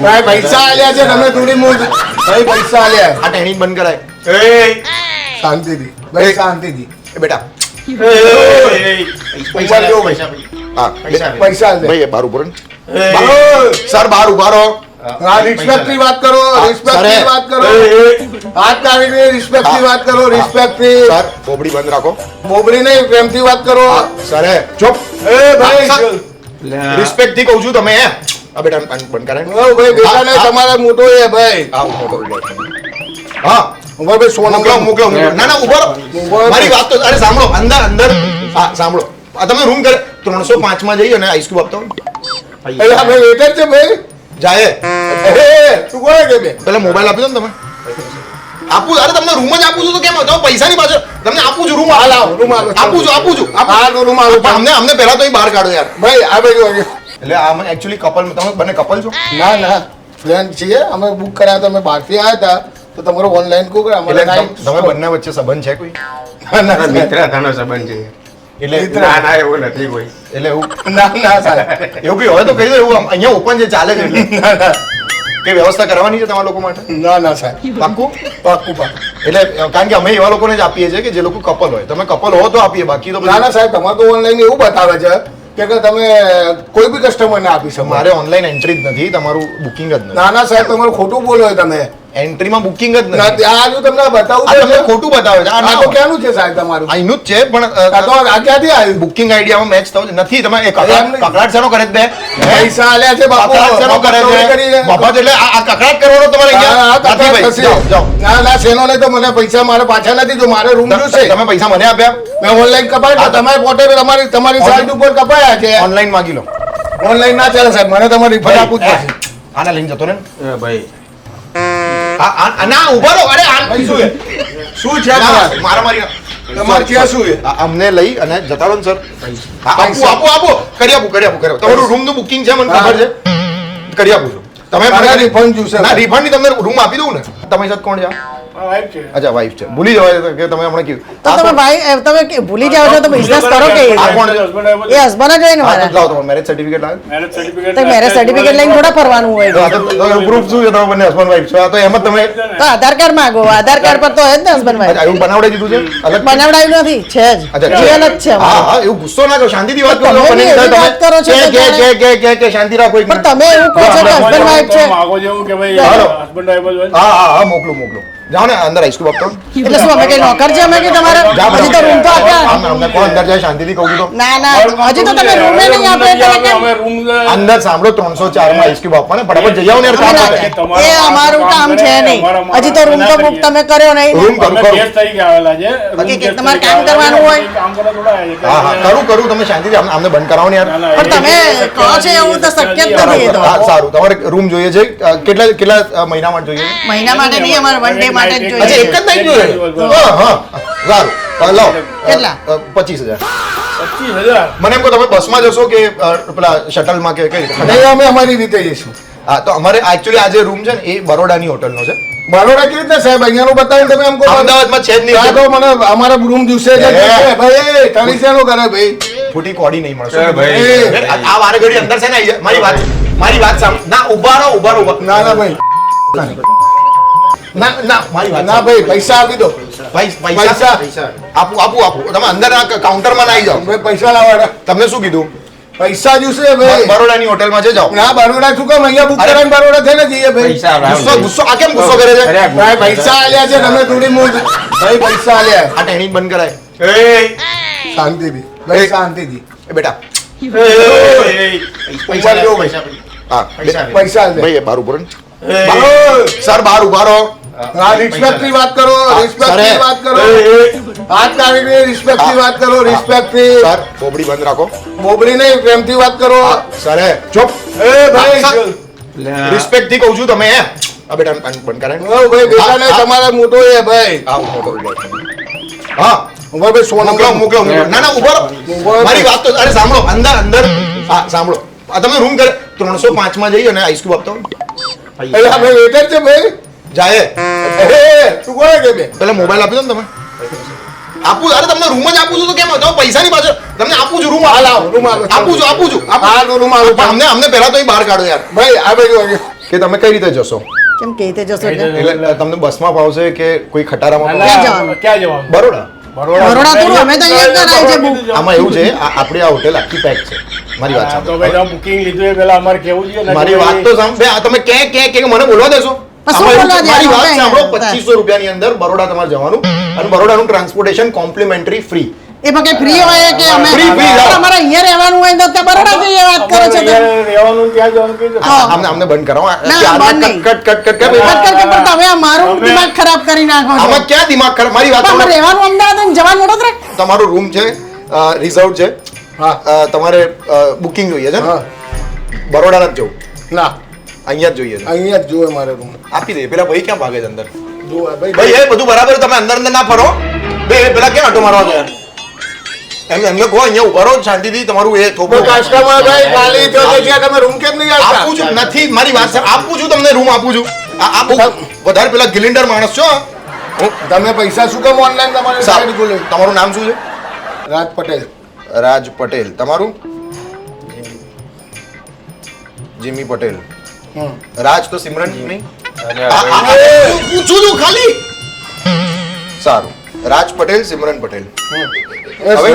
ભાઈ પૈસા આલ્યા છે તમે થોડી મૂળ ભાઈ પૈસા આલ્યા આ ટેણી બંધ કરાય શાંતિથી ભાઈ શાંતિથી બેટા પૈસા જો ભાઈ હા પૈસા આલ દે ભાઈ બાર ઉપર સર બાર ઉભા રહો હા રિસ્પેક્ટ ની વાત કરો રિસ્પેક્ટ ની વાત કરો હાથ કાઢીને રિસ્પેક્ટ ની વાત કરો રિસ્પેક્ટ થી સર બોબડી બંધ રાખો બોબડી નહીં પ્રેમ થી વાત કરો સર ચૂપ એ ભાઈ રિસ્પેક્ટ થી કહું છું તમે આ બેટા બંધ કરાય ઓ ભાઈ બેટા ને તમારા મોટો એ ભાઈ હા મોટો હા ઉભા ભાઈ સોનમ મોકલો ના ના ઉભા રહો મારી વાત તો અરે સાંભળો અંદર હા સાંભળો આ તમે રૂમ કરે 305 માં જઈ અને આઈસ્ક્રીમ આપતો પેલા ભાઈ વેટર છે ભાઈ જાય તું કોને કે બે પેલા મોબાઈલ આપી દો ને તમે આપું અરે તમને રૂમ જ આપું છું તો કેમ તમે પૈસાની પાછળ તમને આપું છું રૂમ હાલ આવો રૂમ આવો આપું છું હા તો રૂમ આવો પણ અમને પહેલા તો અહીં બહાર કાઢો યાર ભાઈ આ ભાઈ એટલે આ મને એકચ્યુઅલી કપલ તમે બંને કપલ છો ના ના ફ્રેન્ડ છીએ અમે બુક કર્યા હતા અમે બહારથી આવ્યા હતા તો તમારો ઓનલાઈન કો કરે અમારે એટલે તમે બંને વચ્ચે સંબંધ છે કોઈ ના મિત્રતાનો સંબંધ છે. એટલે ના ના એવું નથી કોઈ. એટલે એવું ના સાહેબ એવું કઈ હોય તો કહી દો એવું અહીંયા ઓપન છે ચાલે છે એટલે કઈ વ્યવસ્થા કરવાની છે તમારા લોકો માટે ના સાહેબ પાક્કું પાક્કું એટલે કારણ કે અમે એવા લોકોને જ આપીએ છીએ કે જે લોકો કપલ હોય તમે કપલ હો તો આપીએ બાકી તો ના સાહેબ તમારે તો ઓનલાઈન એવું બતાવે છે કે તમે કોઈ બી કસ્ટમરને આપી શકો મારે ઓનલાઈન એન્ટ્રી જ નથી તમારું બુકિંગ જ નથી ના સાહેબ તમારું ખોટું બોલો તમે એન્ટ્રીમાં બુકિંગ જ ના, નથી આ જો તમને બતાવું આ તો તમને છે. ખોટું બતાવે છે આ આ ના તો હોય. ક્યાંનું છે સાહેબ તમારું આ એનું જ છે પણ આ તો આ ક્યાંથી આવ્યું બુકિંગ આઈડિયામાં મેચ થવું નથી તમે એ એમ નહીં. કકડાટ શેનો કરે છે બે પૈસા આલ્યા છે બાપુ કકડાટ શેનો કરે ચોરી છે કરીને. મફત એટલે આ કકડાટ કરવાનો તમારે હા, અહીંયા હા, નથી ભાઈ થશે. જાઓ જાઓ ના શેનો નહીં તો મને પૈસા મારે પાછા નથી જો મારે રૂમ જોશે તમે પૈસા મને આપ્યા મેં ઓનલાઈન કપાય તમારે પોતે તમારી સાઈડ ઉપર કપાયા છે ઓનલાઈન માંગી લો ઓનલાઈન ના ચાલે સાહેબ મને તમારી રિફંડ આપવું જ પડશે આના લઈને જતો ને ભાઈ ના ઉભા રહો અરે આ શું છે શું છે મારા મારી તમારે ત્યાં શું છે અમને લઈ અને જતા રહો ને સર આપો કરી આપું તમારું રૂમ નું બુકિંગ છે મને ખબર છે કરી આપું છું તમે મારે refund જોઈશે. ના રિફંડ ની તમને રૂમ આપી દઉં ને તમારી સાથે કોણ છે અચ્છા વાઈફ છે ભૂલી જવાય કે તમે હમણાં કીધું તો તમે ભાઈ તમે ભૂલી જાઓ છો તો બિઝનેસ કરો કે આ કોણ છે? એ હસબન્ડ જ હોય ને મારા લાવો તમારું મેરેજ સર્ટિફિકેટ લાવો તો મેરેજ સર્ટિફિકેટ લઈને થોડા ફરવાનું હોય પ્રૂફ શું છે તમે બંને હસબન્ડ વાઈફ છો આ તો એમ જ તમે તો આધાર કાર્ડ માંગો આધાર કાર્ડ પર તો હોય જ ને હસબન્ડ અચ્છા, ભાઈ એવું બનાવડાવી દીધું છે અલગ બનાવડાવ્યું નથી છે જ અચ્છા, જીવન જ છે હા અમારું. હા એવું ગુસ્સો ના કરો શાંતિથી વાત કરો તમે બની એવી જાય વાત કરો છો તમે કે કે શાંતિ રાખો એક પણ તમે એવું કહો છો કે હસબન્ડ વાઈફ છે હાલો. હા મોકલું જાઓ ને અંદર આઈસ્ક્રીમ આપતો એટલે શું અમે કઈ નોકર છે અમે કે તમારા હજી તો રૂમ તો આપ્યા અમને કોણ અંદર જાય શાંતિથી કહું છું તો ના હજી તો તમે રૂમે નહીં આપે એટલે કેમ? અંદર સાંભળો 304 માં આઈસ્ક્રીમ આપવાને ફટાફટ જઈ આવો ને યાર કામ અમે છે. ના- એ અમારું કામ છે નહીં હજી તો રૂમ તો બુક તમે કર્યો નહીં ને. રૂમ કરું કે તમારે કામ કરવાનું હોય હા કરું તમે શાંતિથી અમને બંધ કરાવો ને યાર પણ તમે કહો છો એવું તો શક્ય જ નથી એ તો હા સારું તમારે રૂમ જોઈએ છે કેટલા મહિના માટે જોઈએ છે? મહિના માટે નહીં અમારે વન ડે માટે જ અચ્છા જોઈએ એક જ નાઈટ જોઈએ હા સારું લો કેટલા? 25,000 મને એમ કહો તમે બસમાં જશો કે પેલા શટલમાં કે કઈ રીતે? નહીં અમે અમારી રીતે જઈશું હા તો અમારે એકચ્યુઅલી આ જે રૂમ છે ને એ બરોડાની હોટલનો છે બરોડા કેવી રીતે સાહેબ અહીંયાનું બતાવીને તમે એમ કહો અમદાવાદમાં છે જ નહીં આ તો મને અમારા રૂમ જોશે છે ભાઈ તારી શેનો કરે ભાઈ ખોટી કોડી નહીં મળશે એ ભાઈ. આ વારે ઘડી અંદર છે ને આઈ જાય. મારી વાત સાંભળ ના ઉભા રહો ના ભાઈ ના મારી વાત ના ભાઈ પૈસા આપી દો પૈસા આપું તમે અંદર કાઉન્ટરમાં ના આવી જાઓ ભાઈ પૈસા લાવવાના તમને શું કીધું પૈસા જોશે ભાઈ બરોડાની હોટલમાં છે જાઓ ના બરોડા શું કામ અહીંયા બુક કરાવીને બરોડા થઈને જઈએ ભાઈ ગુસ્સો આ કેમ ગુસ્સો કરે છે ભાઈ પૈસા આલ્યા છે તમે થોડી મૂળ ભાઈ પૈસા આલ્યા આ ટેણી બંધ કરાય શાંતિથી ભાઈ શાંતિથી એ બેટા પૈસા જો ભાઈ હા પૈસા આલ દે ભાઈ બાર ઉપર સર બાર ઉભા રહો હા રિસ્પેક્ટ ની વાત કરો રિસ્પેક્ટ ની વાત કરો હાથ કાઢીને રિસ્પેક્ટ ની વાત કરો રિસ્પેક્ટ થી સર બોબડી બંધ રાખો બોબડી નહીં પ્રેમ થી વાત કરો સર ચૂપ એ ભાઈ રિસ્પેક્ટ થી કહું છું તમે આ બેટા બંધ કરાય ઓ ભાઈ બેટા ને તમારા મોટો એ ભાઈ હા મોટો હા ઉભા ભાઈ સોનમ મોકલો ના ઉભા રહો મારી વાત તો અરે સાંભળો અંદર હા સાંભળો આ તમે રૂમ કરે 305 માં જઈ અને આઈસ્ક્રીમ આપતો પેલા ભાઈ વેટર છે ભાઈ જાય તું કોને કે બે પેલા મોબાઈલ આપી દો ને તમે અરે તમને રૂમ જ આપું છું તો કેમ તમે પૈસાની પાછળ તમને આપું છું રૂમ હાલ આવો રૂમ આવો આપું છું હા રૂમ આવો પણ અમને પહેલા તો અહીં બહાર કાઢો યાર ભાઈ આ ભાઈ કે તમે કઈ રીતે જશો? કેમ કે રીતે જશો એટલે એટલે તમને બસમાં ફાવશે કે કોઈ ખટારામાં ક્યાં ફાવશે? જવાનું? ક્યાં જવાનું? બરોડા. બરોડા થોડું અમે તો અહીંયા જ કરાય છે book. આમાં એવું છે આપણી આ હોટેલ આખી પેક છે. મારી વાત હા, તો સાંભળો. ભાઈ તમે બુકિંગ લીધું એ પહેલા અમારે કેવું જોઈએ ને? મારી વાત તો સાંભળો. બે આ તમે કે મને બોલવા દેશો? પણ શું આમાં એવું બોલવા છે, મારી વાત દેવાનું? સાંભળો. કઈ? 2500 રૂપિયાની અંદર બરોડા તમારે જવાનું અને બરોડાનું ટ્રાન્સપોર્ટેશન કોમ્પ્લિમેન્ટરી ફ્રી. એમાં કઈ ફ્રી હોય કે અમે Free, જાઓ. અમારે અહીંયા રહેવાનું હોય તો ત્યાં બરોડા જઈએ વાત કરો છો તમે. અમારે રહેવાનું ત્યાં જવાનું કીધું. આમને બંધ કરાવો. ના, ચારના બંધ નહીં. કટ વાત કર કે પણ તમે અમારું દિમાગ ખરાબ કરી નાખો છો. આમાં ક્યાં દિમાગ ખરાબ? મારી વાત પણ અમારે સાંભળો. રહેવાનું અમદાવાદ અને જવાનું વડોદરા. તમારો રૂમ છે રિઝર્વ છે. તમારે બુકિંગ જોઈએ છે ને? હા. બરોડા નથી જવું, ના અહીંયા જ જોઈએ છે. અહીંયા જ જોવે મારે રૂમ આપી દે. પેલા ભાઈ ક્યાં ભાગે છે અંદર? જોવે ભાઈ ભાઈ એ બધું બરાબર, તમે અંદર અંદર ના ફરો. બે પેલા ક્યાં આટો મારવા ગયા? એમને કહો અહીંયા ઉભા રહો શાંતિથી. તમારું એ થોપો કસ્ટમર ભાઈ ખાલી થયો તો જ્યાં તમે રૂમ કેમ નહીં આવતા? આપું છું. નથી, મારી વાત સાંભળો. આપું છું તમને રૂમ આપું છું. આ બહુ વધારે પેલા ગિલિન્ડર માણસ છો. તમે પૈસા શું કેમ ઓનલાઈન તમારી સાઈડ ખોલે? તમારું નામ શું છે? રાજ પટેલ. રાજ પટેલ. તમારું? જીમી પટેલ. રાજ તો સિમરન નહીં? પૂછું છું ખાલી. સારું. રાજ પટેલ, સિમરન પટેલ. હવે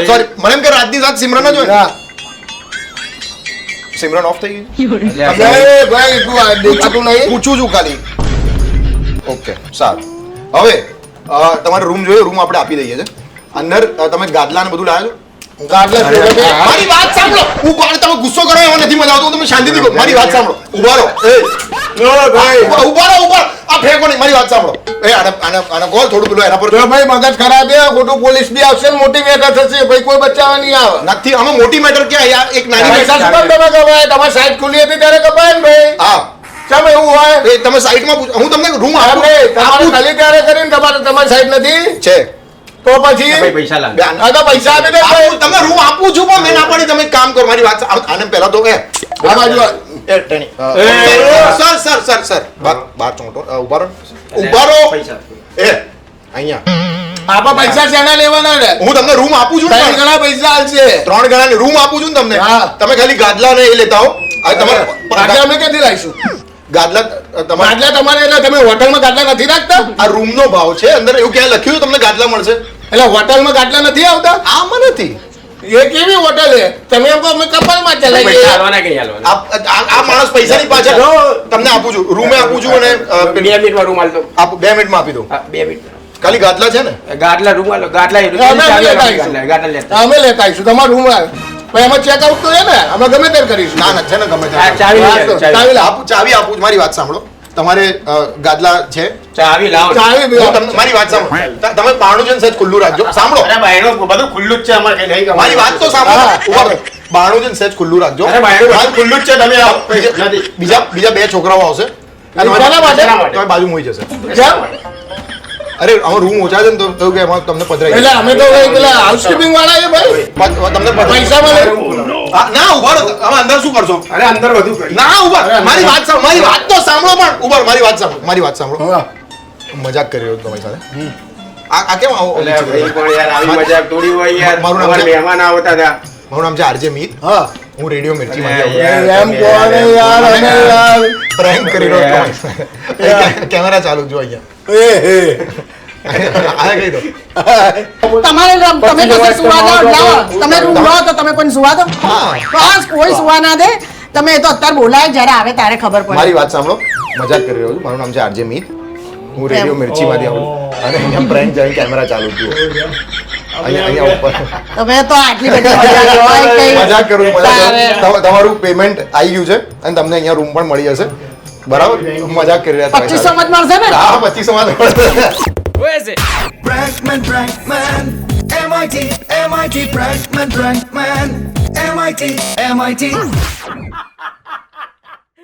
સોરી, મને એમ કે રાજની સાથે સિમરન જ હોય. ના. સિમરન ઓફ થઈ ગઈ. અબે ભાઈ તું આ દેખાતું નહીં? પૂછું છું ખાલી. ઓકે, સારું. હવે તમારે રૂમ જોઈએ, રૂમ આપણે આપી દઈએ છે. અંદર તમે ગાદલા ને બધું લાવ્યા છો? ગાડલા જોડે બે હાથ. મારી વાત સાંભળો. ઉભા તમે ગુસ્સો કરો એવો નથી મજા આવતો. તમે શાંતિથી કહો. મારી વાત સાંભળો. ઉભા રહો. ઉભા રહો. આ ફેંકો નહીં. મારી વાત સાંભળો. આને ગોળ થોડું પેલું એના પર જો ભાઈ મગજ ખરાબ છે ખોટું પોલીસ બી આવશે ને મોટી મેટર થશે ભાઈ કોઈ બચાવવા નહીં આવે નથી. આમાં મોટી મેટર ક્યાં? યાર એક નાની પૈસા શું મેટર. કામ તમે કમાય તમારી સાઈડ ખુલી હતી ત્યારે કપાય ને ભાઈ હા, કેમ એવું હોય એ તમે સાઈડમાં પૂછો. હું તમને રૂમ એમ નહીં, તમારે આપું ખાલી ત્યારે કરીને તમારી સાઈડ નથી છે. તો પછી ભાઈ પૈસા લાગે. આ તો પૈસા આપી દે ભાઈ. તમે રૂમ આપું છું પણ મેં ના પાડી. તમે એક કામ કરો. મારી વાત આને પહેલા તો આ બાજુ આ. એ ટેણી. સર બાર ચોંટો. ઉભા રહો. ઉભા રહો. પૈસા. એ અહીંયા આપણા પૈસા શેના લેવાના રે હું તમને રૂમ આપું છું ને ત્રણ પણ. ગણા પૈસા આલશે 3 ગણાની રૂમ આપું છું ને તમને. હા. તમે ખાલી ગાદલા ને એ લેતા હો. આ તમારે ગાડલા અમે ક્યાંથી લાવીશું ગાદલા તમારે ગાડલા તમારે એટલે તમે હોટલમાં ગાડલા નથી રાખતા આ રૂમ નો ભાવ છે. અંદર એવું ક્યાં લખ્યું તમને ગાદલા મળશે? એટલે હોટલમાં ગાડલા નથી આવતા આમાં નથી. એ કેવી હોટલ છે તમે એમ કહો અમે કપલમાં પૈસા ચલાવીએ આલવાના કઈ આલવાના? આ માણસ પૈસાની પાછળ તમને આપું છું. રૂમે આપું છું અને 2 મિનિટમાં રૂમ આલતો. 2 મિનિટમાં આપી દઉં. 2 મિનિટ. ખાલી ગાદલા છે ને? ગાટલા રૂમ આલો. ગાટલા અમે લેતા આવીશું. ગાટલા લેતા. અમે લેતા આવીશું તમારું રૂમ આવે પછી એમાં ચેક આઉટ તો છે ને અમે ગમે તે કરીશું ના ના છે ને ગમે હા, તે. ચાવી લઈ હા, આવો, તો ચાવી. ચાવી લાવો. ચાવી આપું છું. મારી વાત સાંભળો. તમારે ગાદલા છે? ચાવી લાવો. ચાવી બી હું આપો. તમને મારી વાત સાંભળો. તમે બારણું છે ને સહેજ ખુલ્લું રાખજો. સાંભળો. અરે બાયણું બધું ખુલ્લું જ છે અમારે કઈ નહીં મારી વાત તો સાંભળો. હા. ઉભા રહો. બારણું છે ને સહેજ ખુલ્લું રાખજો. અરે બાયણું બધું ખુલ્લું જ છે. તમે આવો. બીજા 2 છોકરાઓ આવશે. શાના માટે? તમે બાજુ મોઈ જશે. કેમ? અરે આમાં રૂમ ઓછા છે ને તો થયું કે એમાં તમને પધરાઈ એટલે અમે તો ભાઈ પેલા હાઉસકીપિંગ વાળા છે ભાઈ તમને પૈસા મળે હા, ના ઉભા રહો. હવે અંદર શું કરશો? અરે અંદર બધું કરી. ના ઉભા. મારી વાત સાંભળો. મારી વાત તો સાંભળો પણ ઉભા રહો. મારી વાત સાંભળો. મારી વાત સાંભળો. હા. મજાક કરી રહ્યો છું તમારી સાથે. આ કેમ આવો? અલે ભાઈ પણ યાર આવી મજાક થોડી હોય યાર. મારું નામ અમારે છે- મહેમાન આવતા હતા. મારું નામ છે આરજે મીત. હા હું રેડિયો મિર્ચી અરે માંથી યાર. એમ કોને યાર અમે યાર પ્રેન્ક કરી રહ્યો છું. કેમેરા ચાલુ જો અહીંયા. એ હે આ કહી દો. તમારે તમે કશે સુવા દો લાવો. તમે રૂમ લો તો તમે કોઈને સુવા દો બસ કોઈ સુવા ના દે. તમે એ તો અત્યારે બોલાય જ્યારે આવે ત્યારે ખબર પડે. મારી વાત સાંભળો. મજાક કરી રહ્યો છું. મારું નામ છે આરજે મીત. હું રેડિયો મિર્ચી માંથી આવું અને અહીંયા પ્રેન્ક જઈને કેમેરા ચાલુ જુઓ. અહીંયા ઉપર તમે તો આટલી બધી મજા હોય કઈ મજાક કરું છું, મજાક તારે. કરું. તમારું પેમેન્ટ આવી ગયું છે અને તમને અહીંયા રૂમ પણ મળી જશે. બરાબર? મજાક કરી રહ્યા છો. 2500 માં જ મળશે ને? હા 2500 માં Prankman, Prankman, MIT, MIT, Prankman, Prankman, MIT, MIT.